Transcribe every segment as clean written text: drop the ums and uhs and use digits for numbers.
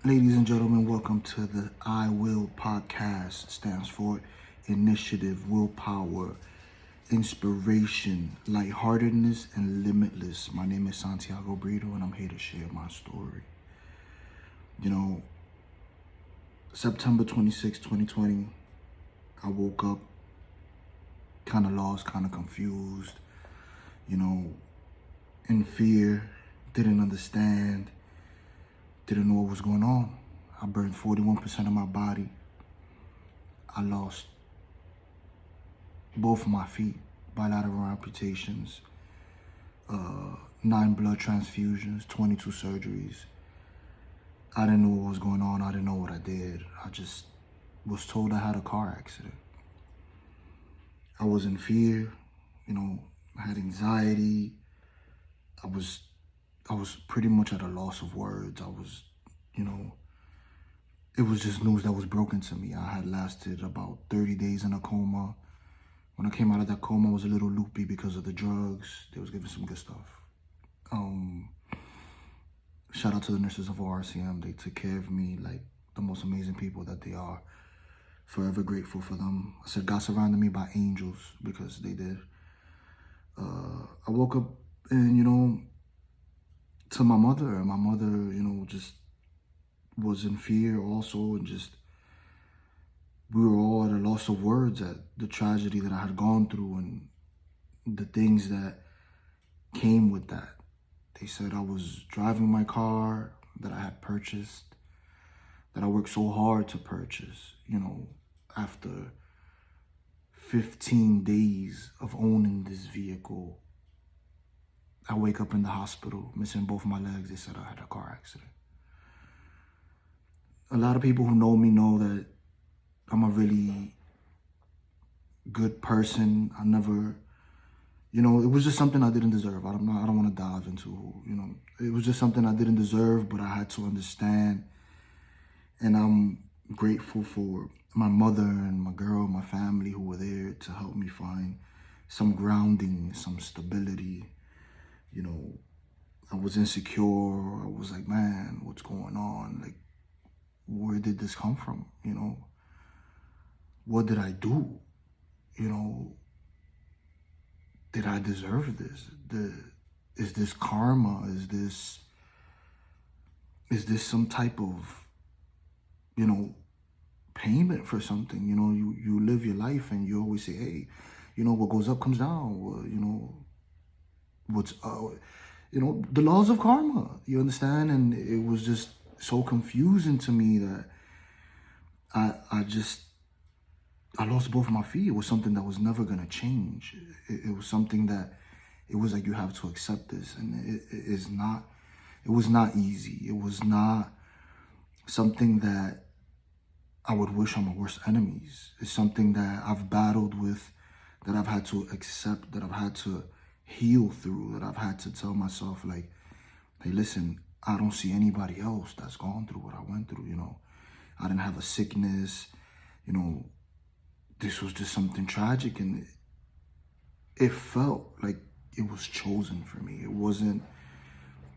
Ladies and gentlemen, welcome to the I Will podcast. Stands for Initiative, Willpower, Inspiration, Lightheartedness, and Limitless. My name is Santiago Brito, and I'm here to share my story. You know, September 26, 2020, I woke up kind of lost, kind of confused, in fear, didn't understand, didn't know what was going on. I burned 41% of my body. I lost both of my feet, bilateral amputations, 9 blood transfusions, 22 surgeries. I didn't know what was going on. I didn't know what I did. I just was told I had a car accident. I was in fear, I had anxiety. I was pretty much at a loss of words. It was just news that was broken to me. I had lasted about 30 days in a coma. When I came out of that coma, I was a little loopy because of the drugs. They was giving some good stuff. Shout out to the nurses of RCM. They took care of me like the most amazing people that they are. Forever grateful for them. I said God surrounded me by angels because they did. I woke up and, to my mother. And my mother, just was in fear also. And just, we were all at a loss of words at the tragedy that I had gone through and the things that came with that. They said I was driving my car that I had purchased, that I worked so hard to purchase, after 15 days of owning this vehicle. I wake up in the hospital, missing both my legs. They said I had a car accident. A lot of people who know me know that I'm a really good person. I never, it was just something I didn't deserve. I don't want to dive into, it was just something I didn't deserve, but I had to understand. And I'm grateful for my mother and my girl, my family who were there to help me find some grounding, some stability. I was insecure. I was like, man, what's going on? Like, where did this come from? What did I do? Did I deserve this? Is this karma? Is this some type of, payment for something? You live your life and you always say, hey, what goes up comes down. Well, what's, the laws of karma, you understand? And it was just so confusing to me that I lost both of my feet. It was something that was never going to change. It was something that, it was like, you have to accept this. And it was not easy. It was not something that I would wish on my worst enemies. It's something that I've battled with, that I've had to accept, that I've had to heal through, that I've had to tell myself, like, hey, listen, I don't see anybody else that's gone through what I went through, I didn't have a sickness, this was just something tragic, and it felt like it was chosen for me.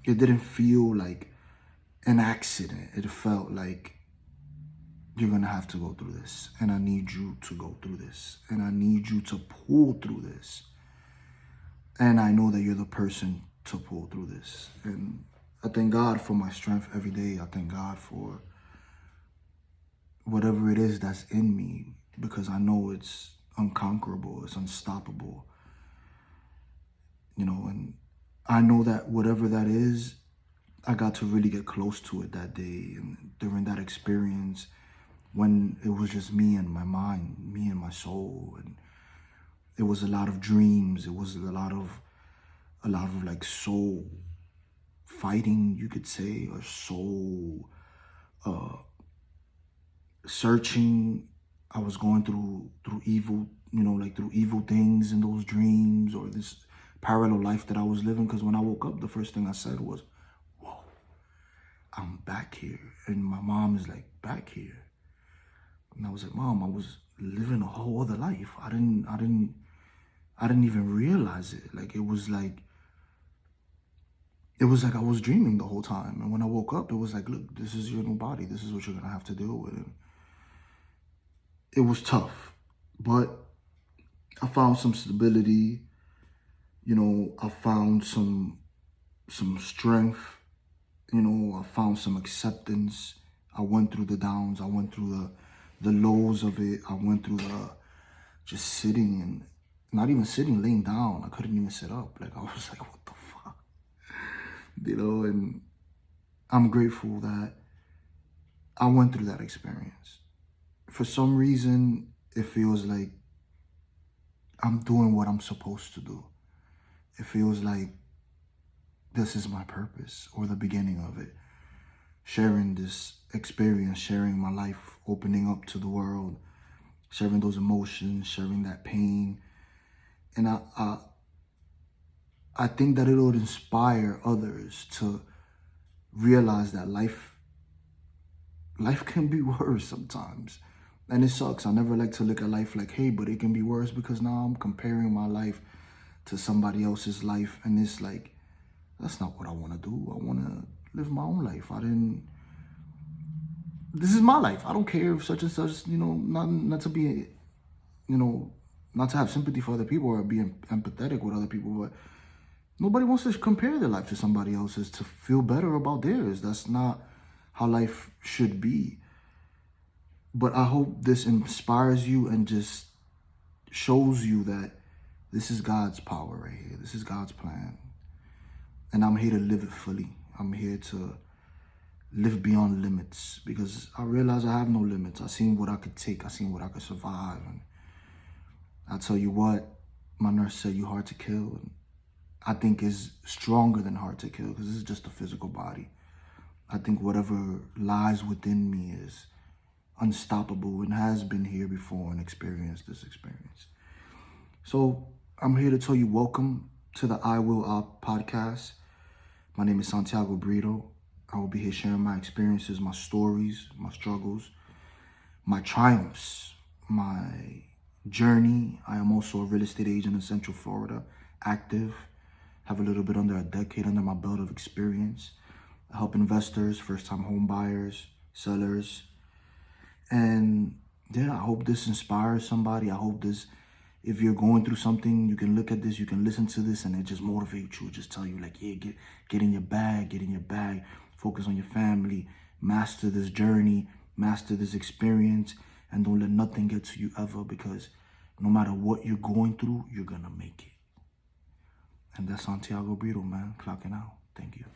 It didn't feel like an accident. It felt like, you're gonna have to go through this, and I need you to go through this, and I need you to pull through this. And I know that you're the person to pull through this. And I thank God for my strength every day. I thank God for whatever it is that's in me, because I know it's unconquerable, it's unstoppable. And I know that whatever that is, I got to really get close to it that day. And during that experience, when it was just me and my mind, me and my soul, and it was a lot of dreams. It was a lot of like soul fighting, you could say, or soul searching. I was going through evil, through evil things in those dreams, or this parallel life that I was living. Because when I woke up, the first thing I said was, whoa, I'm back here. And my mom is like, back here? And I was like, Mom, I was living a whole other life. I didn't even realize it. Like, it was like, it was like I was dreaming the whole time. And when I woke up, it was like, look, this is your new body. This is what you're going to have to deal with. And it was tough, but I found some stability. You know, I found some strength. You know, I found some acceptance. I went through the downs. I went through the lows of it. I went through the just sitting and not even sitting, laying down. I couldn't even sit up. Like, I was like, what the fuck? You know, and I'm grateful that I went through that experience. For some reason, it feels like I'm doing what I'm supposed to do. It feels like this is my purpose or the beginning of it. Sharing this experience, sharing my life, opening up to the world, sharing those emotions, sharing that pain. And I think that it'll inspire others to realize that life can be worse sometimes. And it sucks. I never like to look at life like, hey, but it can be worse, because now I'm comparing my life to somebody else's life. And it's like, that's not what I want to do. I want to live my own life. This is my life. I don't care if such and such, you know, not to be, you know, not to have sympathy for other people or be empathetic with other people, but nobody wants to compare their life to somebody else's to feel better about theirs. That's not how life should be. But I hope this inspires you and just shows you that this is God's power right here. This is God's plan. And I'm here to live it fully. I'm here to live beyond limits, because I realize I have no limits. I seen what I could take. I seen what I could survive. And I tell you what, my nurse said, you hard to kill. And I think is stronger than hard to kill, because this is just a physical body. I think whatever lies within me is unstoppable and has been here before and experienced this experience. So I'm here to tell you, welcome to the I Will Up podcast. My name is Santiago Brito. I will be here sharing my experiences, my stories, my struggles, my triumphs, my journey. I am also a real estate agent in Central Florida, active, have a little bit under a decade under my belt of experience. I help investors, first-time home buyers, sellers. And yeah, I hope this inspires somebody. I hope this, if you're going through something, you can look at this, you can listen to this, and it just motivates you, just tell you like, yeah, get in your bag, focus on your family, master this journey, master this experience, and don't let nothing get to you ever, because no matter what you're going through, you're gonna make it. And that's Santiago Brito, man, clocking out. Thank you.